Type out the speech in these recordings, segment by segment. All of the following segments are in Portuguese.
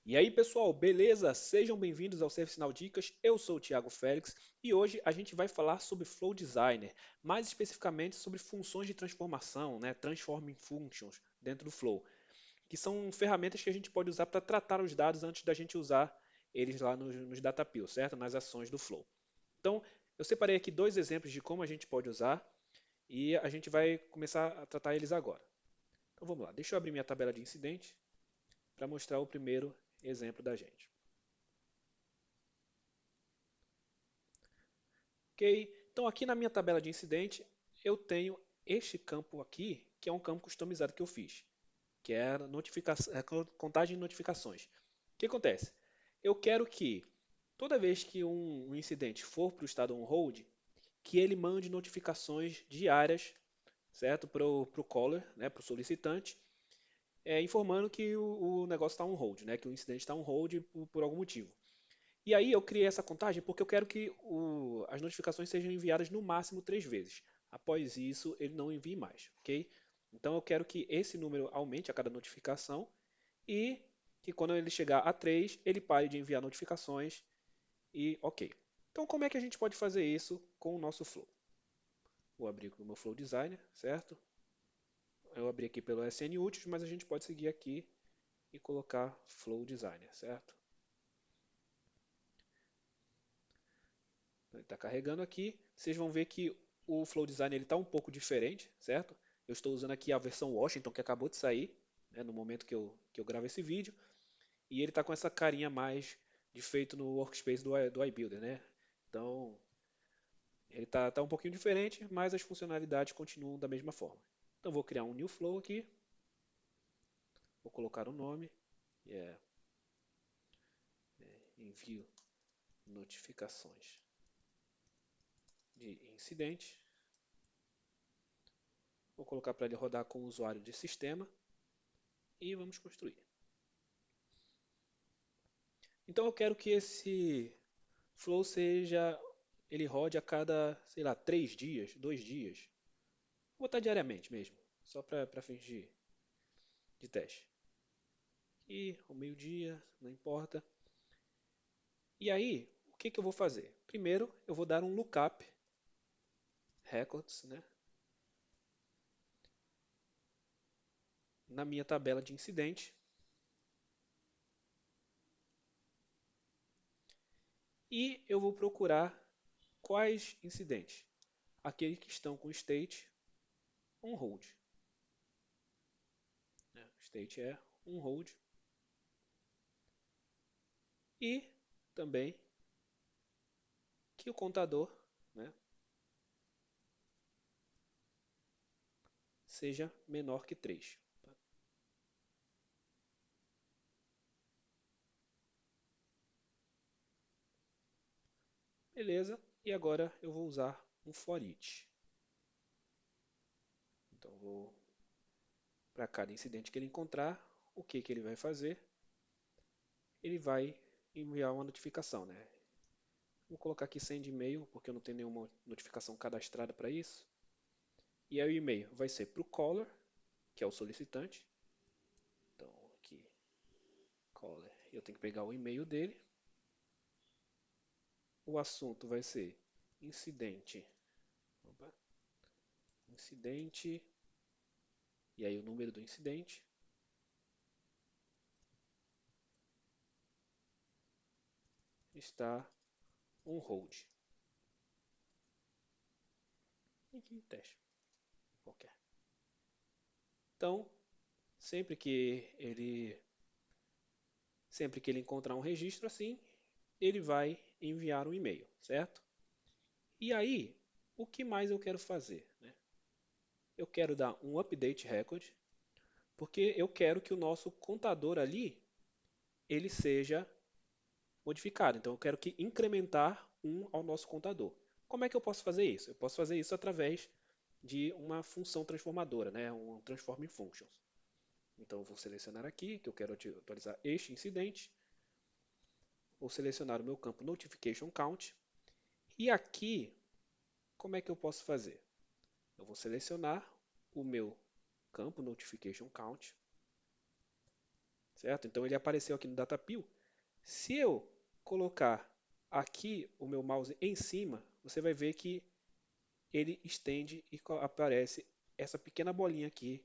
E aí, pessoal, beleza? Sejam bem-vindos ao ServiceNow Dicas. Eu sou o Thiago Félix e hoje a gente vai falar sobre Flow Designer, mais especificamente sobre funções de transformação, né? Transforming Functions dentro do Flow, que são ferramentas que a gente pode usar para tratar os dados antes da gente usar eles lá nos data pills, certo? Nas ações do Flow. Então, eu separei aqui dois exemplos de como a gente pode usar e a gente vai começar a tratar eles agora. Então, vamos lá. Deixa eu abrir minha tabela de incidente para mostrar o primeiro exemplo da gente. Ok? Então aqui na minha tabela de incidente eu tenho este campo aqui, que é um campo customizado que eu fiz, que é a contagem de notificações. O que acontece? Eu quero que toda vez que um incidente for para o estado on-hold, que ele mande notificações diárias, certo? Para o caller, né? Para o solicitante, informando que o negócio está on-hold, né? Que o incidente está on-hold por algum motivo. E aí eu criei essa contagem porque eu quero que as notificações sejam enviadas no máximo 3 vezes. Após isso, ele não envie mais, ok? Então eu quero que esse número aumente a cada notificação e que quando ele chegar a 3, ele pare de enviar notificações e ok. Então como é que a gente pode fazer isso com o nosso Flow? Vou abrir o meu Flow Designer, certo? Eu abri aqui pelo SN Úteis, mas a gente pode seguir aqui e colocar Flow Designer, certo? Ele está carregando aqui. Vocês vão ver que o Flow Design está um pouco diferente, certo? Eu estou usando aqui a versão Washington que acabou de sair, né, no momento que eu gravo esse vídeo. E ele está com essa carinha mais de feito no workspace do iBuilder, né? Então, ele tá um pouquinho diferente, mas as funcionalidades continuam da mesma forma. Então, vou criar um new flow aqui, vou colocar o nome, que é envio notificações de incidente. Vou colocar para ele rodar com o usuário de sistema e vamos construir. Então eu quero que esse flow ele rode a cada, sei lá, 3 dias, 2 dias. Vou botar diariamente mesmo, só para fins de teste. E ao meio-dia, não importa. E aí, o que eu vou fazer? Primeiro, eu vou dar um lookup records, né, na minha tabela de incidente. E eu vou procurar quais incidentes? Aqueles que estão com state on hold. Né? State é on hold. E também que o contador, né, seja menor que 3. Tá? Beleza, e agora eu vou usar um for each. Então vou para cada incidente que ele encontrar, o que ele vai fazer? Ele vai enviar uma notificação, né? Vou colocar aqui send e-mail, porque eu não tenho nenhuma notificação cadastrada para isso. E aí o e-mail vai ser para o caller, que é o solicitante. Então aqui, caller, eu tenho que pegar o e-mail dele. O assunto vai ser incidente. Opa, incidente. E aí o número do incidente está on hold. Aqui, teste qualquer. Então, sempre que ele sempre que ele encontrar um registro assim, ele vai enviar um e-mail, certo? E aí, o que mais eu quero fazer? Né? Eu quero dar um update record, porque eu quero que o nosso contador ali ele seja modificado. Então, eu quero que incrementar um ao nosso contador. Como é que eu posso fazer isso? Eu posso fazer isso através de uma função transformadora, né? Um transforming functions. Então, eu vou selecionar aqui que eu quero atualizar este incidente. Vou selecionar o meu campo Notification Count. E aqui, como é que eu posso fazer? Eu vou selecionar o meu campo Notification Count, certo? Então ele apareceu aqui no Datapil. Se eu colocar aqui o meu mouse em cima, você vai ver que ele estende e aparece essa pequena bolinha aqui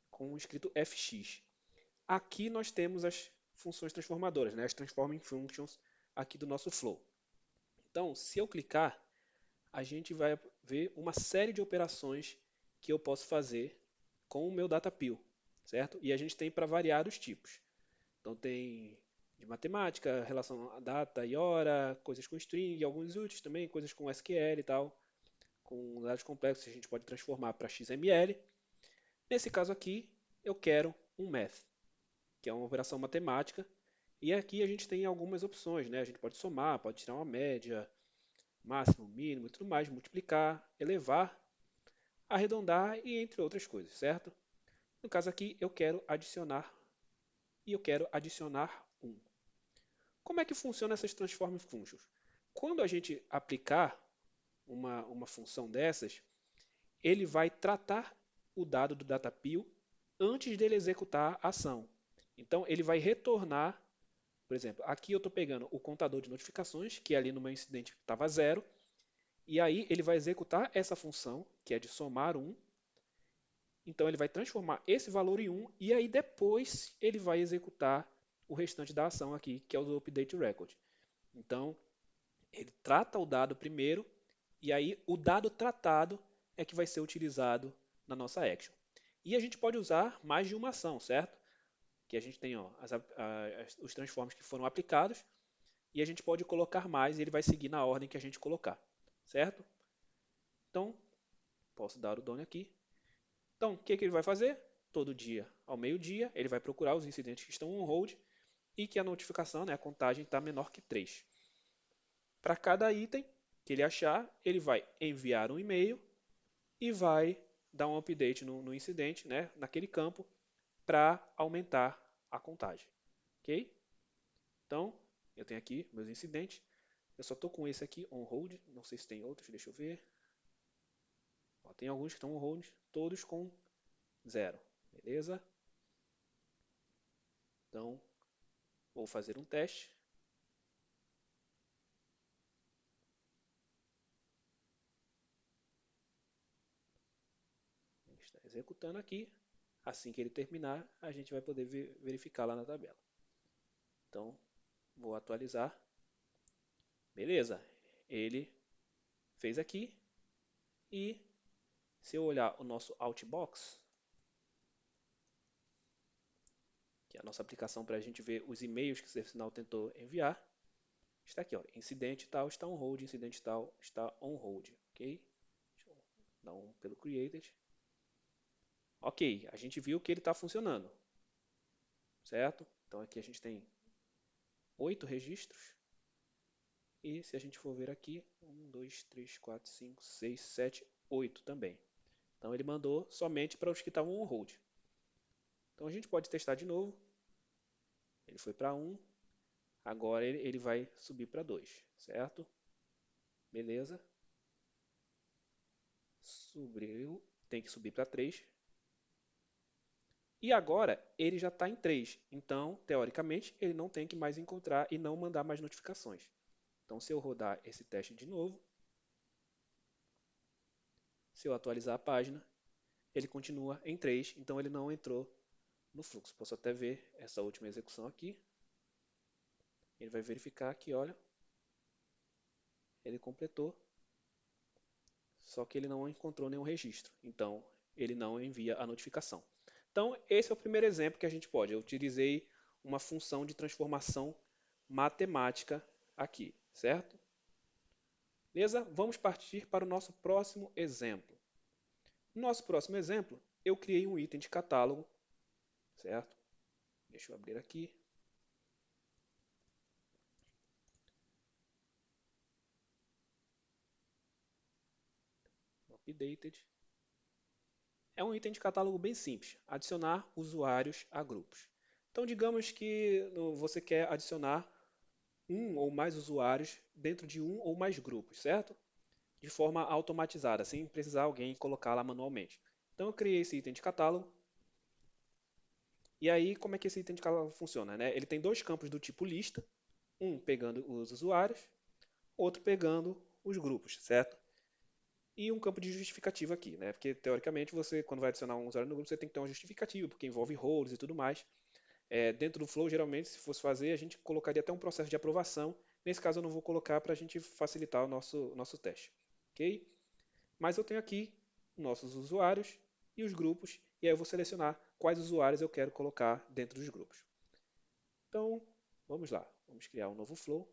com escrito FX. Aqui nós temos as funções transformadoras, né? As Transforming Functions aqui do nosso Flow. Então, se eu clicar, a gente vai ver uma série de operações que eu posso fazer com o meu Datapil, certo? E a gente tem para variados tipos. Então tem de matemática, relação a data e hora, coisas com string, alguns úteis também, coisas com SQL e tal, com dados complexos a gente pode transformar para XML. Nesse caso aqui, eu quero um math, que é uma operação matemática, e aqui a gente tem algumas opções, né? A gente pode somar, pode tirar uma média, máximo, mínimo e tudo mais, multiplicar, elevar, arredondar e entre outras coisas, certo? No caso aqui, eu quero adicionar e eu quero adicionar um. Como é que funciona essas transform functions? Quando a gente aplicar uma função dessas, ele vai tratar o dado do Datapil antes dele executar a ação. Então, ele vai retornar, por exemplo, aqui eu estou pegando o contador de notificações, que ali no meu incidente estava 0, e aí ele vai executar essa função, que é de somar 1. Então, ele vai transformar esse valor em 1, e aí depois ele vai executar o restante da ação aqui, que é o update record. Então, ele trata o dado primeiro, e aí o dado tratado é que vai ser utilizado na nossa action. E a gente pode usar mais de uma ação, certo? Que a gente tem ó, os transforms que foram aplicados, e a gente pode colocar mais, e ele vai seguir na ordem que a gente colocar, certo? Então, posso dar o done aqui. Então, o que ele vai fazer? Todo dia, ao meio-dia, ele vai procurar os incidentes que estão on hold e que a notificação, né, a contagem está menor que 3. Para cada item que ele achar, ele vai enviar um e-mail e vai dar um update no incidente, né, naquele campo, para aumentar a contagem. Ok? Então, eu tenho aqui meus incidentes. Eu só estou com esse aqui on hold. Não sei se tem outros, deixa eu ver. Ó, tem alguns que estão on hold, todos com 0. Beleza? Então, vou fazer um teste. Ele está executando aqui. Assim que ele terminar, a gente vai poder verificar lá na tabela. Então, vou atualizar. Beleza, ele fez aqui. E se eu olhar o nosso Outbox, que é a nossa aplicação para a gente ver os e-mails que o ServiceNow tentou enviar, está aqui, ó, incidente tal está on hold, incidente tal está on hold, ok? Deixa eu dar um pelo created. Ok, a gente viu que ele está funcionando, certo? Então aqui a gente tem 8 registros. E se a gente for ver aqui, 1, 2, 3, 4, 5, 6, 7, 8 também. Então ele mandou somente para os que estavam on hold. Então a gente pode testar de novo. Ele foi para 1, agora ele vai subir para 2, certo? Beleza. Subiu, tem que subir para 3. E agora ele já está em 3. Então, teoricamente, ele não tem que mais encontrar e não mandar mais notificações. Então, se eu rodar esse teste de novo, se eu atualizar a página, ele continua em 3. Então, ele não entrou no fluxo. Posso até ver essa última execução aqui. Ele vai verificar que, olha, ele completou, só que ele não encontrou nenhum registro. Então, ele não envia a notificação. Então, esse é o primeiro exemplo que a gente pode. Eu utilizei uma função de transformação matemática aqui, certo? Beleza? Vamos partir para o nosso próximo exemplo. No nosso próximo exemplo, eu criei um item de catálogo, certo? Deixa eu abrir aqui. Updated. É um item de catálogo bem simples, adicionar usuários a grupos. Então, digamos que você quer adicionar um ou mais usuários dentro de um ou mais grupos, certo? De forma automatizada, sem precisar alguém colocar lá manualmente. Então, eu criei esse item de catálogo E aí, como é que esse item de catálogo funciona, né? Ele tem dois campos do tipo lista, um pegando os usuários, outro pegando os grupos, certo? E um campo de justificativa aqui, né? Porque teoricamente você, quando vai adicionar um usuário no grupo, você tem que ter uma justificativa, porque envolve roles e tudo mais. Dentro do Flow, geralmente, se fosse fazer, a gente colocaria até um processo de aprovação. Nesse caso, eu não vou colocar para a gente facilitar o nosso teste, ok? Mas eu tenho aqui nossos usuários e os grupos, e aí eu vou selecionar quais usuários eu quero colocar dentro dos grupos. Então, vamos lá. Vamos criar um novo Flow.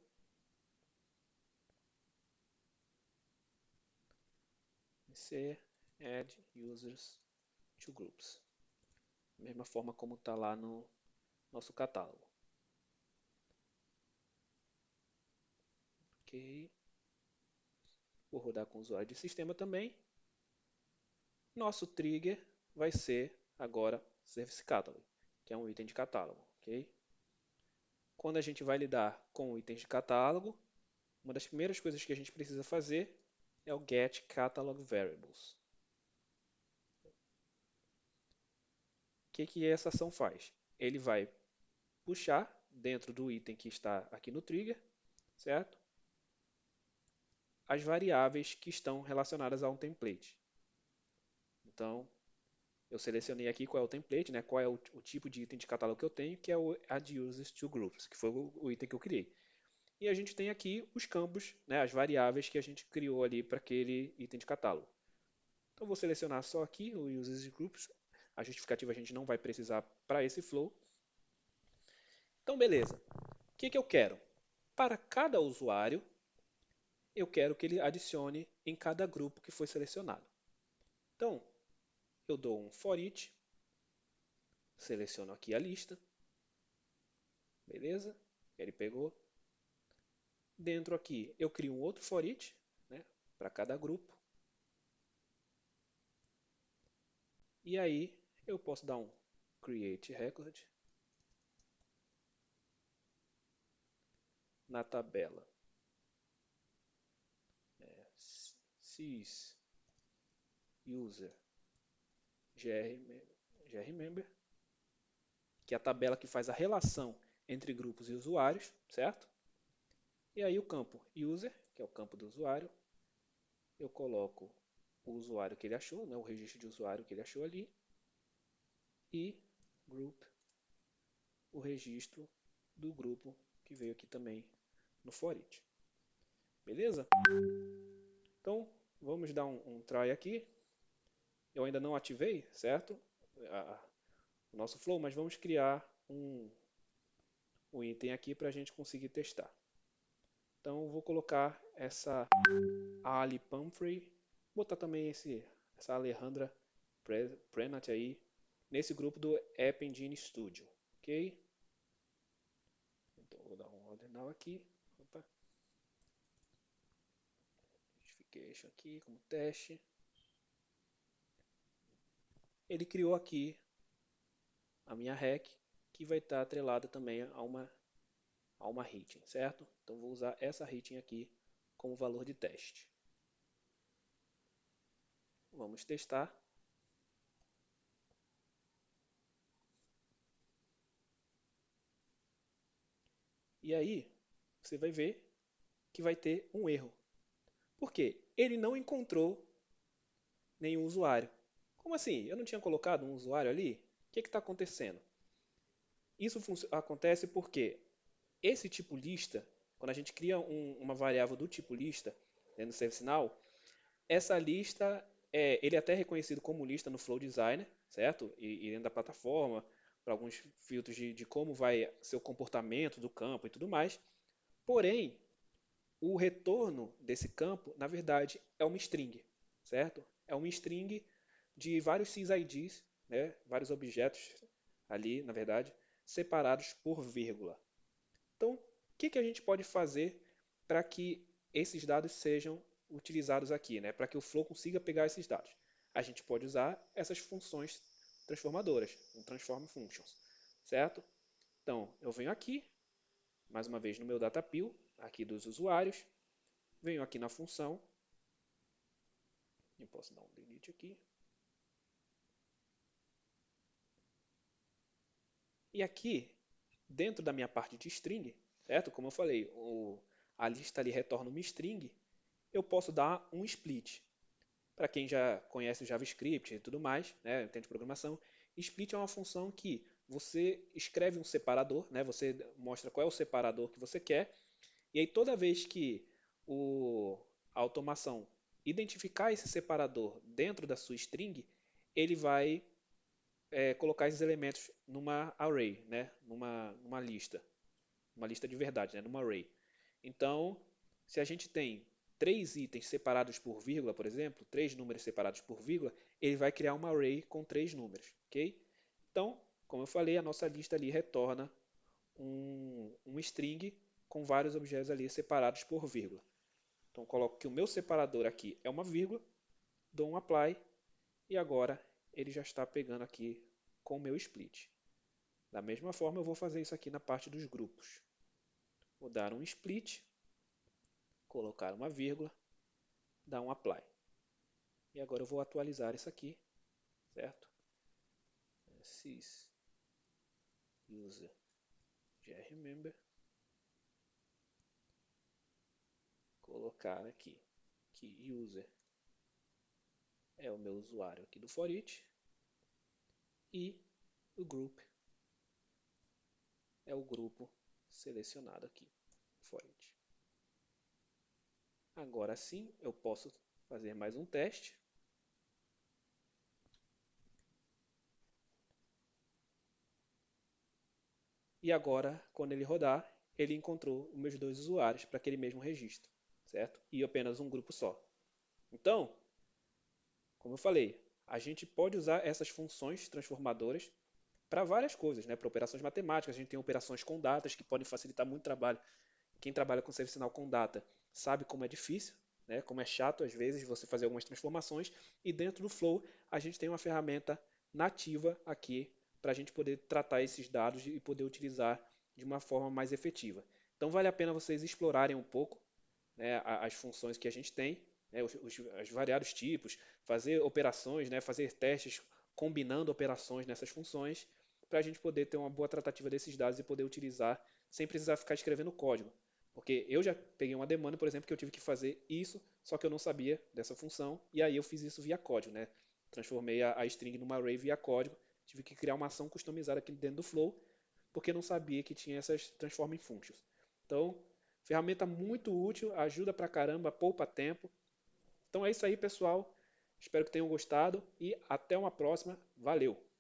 Ser add users to groups. Mesma forma como está lá no nosso catálogo. Ok. Vou rodar com o usuário de sistema também. Nosso trigger vai ser agora Service Catalog, que é um item de catálogo. Ok? Quando a gente vai lidar com itens de catálogo, uma das primeiras coisas que a gente precisa fazer é o Get Catalog Variables. O que essa ação faz? Ele vai puxar dentro do item que está aqui no trigger, certo? As variáveis que estão relacionadas a um template. Então, eu selecionei aqui qual é o template, né? Qual é o tipo de item de catálogo que eu tenho, que é o Add Users to Groups, que foi o item que eu criei. E a gente tem aqui os campos, né? As variáveis que a gente criou ali para aquele item de catálogo. Então, vou selecionar só aqui o Users to Groups. A justificativa a gente não vai precisar para esse flow. Então, beleza. O que eu quero? Para cada usuário, eu quero que ele adicione em cada grupo que foi selecionado. Então, eu dou um for each, seleciono aqui a lista, beleza? Ele pegou. Dentro aqui, eu crio um outro for each, né, para cada grupo. E aí, eu posso dar um create record na tabela sys user grmember, que é a tabela que faz a relação entre grupos e usuários, certo? E aí o campo user, que é o campo do usuário, eu coloco o usuário que ele achou, né, o registro de usuário que ele achou ali, e group, o registro do grupo que veio aqui também no for each. Beleza? Então, vamos dar um try aqui. Eu ainda não ativei, certo? O nosso flow, mas vamos criar um item aqui para a gente conseguir testar. Então, vou colocar essa Ali Pumphrey, botar também essa Alejandra Prenat aí, nesse grupo do App Engine Studio, ok? Então, vou dar um ordenal aqui. Opa. Justification aqui como teste. Ele criou aqui a minha rec, que vai estar atrelada também a uma rating, certo? Então vou usar essa rating aqui como valor de teste. Vamos testar. E aí, você vai ver que vai ter um erro. Por quê? Ele não encontrou nenhum usuário. Como assim? Eu não tinha colocado um usuário ali? O que está acontecendo? Isso acontece porque esse tipo lista, quando a gente cria uma variável do tipo lista dentro do service now, essa lista, ele é até reconhecido como lista no Flow Designer, certo? E dentro da plataforma, para alguns filtros de como vai ser o comportamento do campo e tudo mais. Porém, o retorno desse campo, na verdade, é uma string, certo? É uma string de vários sysids, né? Vários objetos ali, na verdade, separados por vírgula. Então, o que a gente pode fazer para que esses dados sejam utilizados aqui, né? Para que o Flow consiga pegar esses dados? A gente pode usar essas funções transformadoras, um Transform Functions, certo? Então, eu venho aqui, mais uma vez no meu Datapill, aqui dos usuários, venho aqui na função, e posso dar um delete aqui, E aqui, dentro da minha parte de string, certo? Como eu falei, a lista ali retorna uma string, eu posso dar um split. Para quem já conhece o JavaScript e tudo mais, né, entende programação, split é uma função que você escreve um separador, né, você mostra qual é o separador que você quer, e aí toda vez que a automação identificar esse separador dentro da sua string, ele vai colocar esses elementos numa array, né, numa lista, uma lista de verdade, né, numa array. Então, se a gente tem três itens separados por vírgula, por exemplo, três números separados por vírgula, ele vai criar uma array com três números, ok? Então, como eu falei, a nossa lista ali retorna um string com vários objetos ali separados por vírgula. Então, coloco que o meu separador aqui é uma vírgula, dou um apply e agora ele já está pegando aqui com o meu split. Da mesma forma, eu vou fazer isso aqui na parte dos grupos. Vou dar um split, colocar uma vírgula, dar um apply. E agora eu vou atualizar isso aqui, certo? Sys user grmember, colocar aqui que user é o meu usuário aqui do foreach e o group é o grupo selecionado aqui, foreach. Agora sim eu posso fazer mais um teste. E agora, quando ele rodar, ele encontrou os meus dois usuários para aquele mesmo registro, certo? E apenas um grupo só. Então, como eu falei, a gente pode usar essas funções transformadoras para várias coisas, né? Para operações matemáticas, a gente tem operações com datas que podem facilitar muito o trabalho. Quem trabalha com serviço com data sabe como é difícil, né? Como é chato às vezes você fazer algumas transformações. E dentro do Flow a gente tem uma ferramenta nativa aqui para a gente poder tratar esses dados e poder utilizar de uma forma mais efetiva. Então vale a pena vocês explorarem um pouco, né, as funções que a gente tem, né, os variados tipos, fazer operações, né, fazer testes combinando operações nessas funções, para a gente poder ter uma boa tratativa desses dados e poder utilizar sem precisar ficar escrevendo código. Porque eu já peguei uma demanda, por exemplo, que eu tive que fazer isso, só que eu não sabia dessa função, e aí eu fiz isso via código, né? Transformei a string numa array via código, tive que criar uma ação customizada aqui dentro do Flow, porque não sabia que tinha essas transforming functions. Então, ferramenta muito útil, ajuda pra caramba, poupa tempo. Então é isso aí, pessoal. Espero que tenham gostado e até uma próxima. Valeu!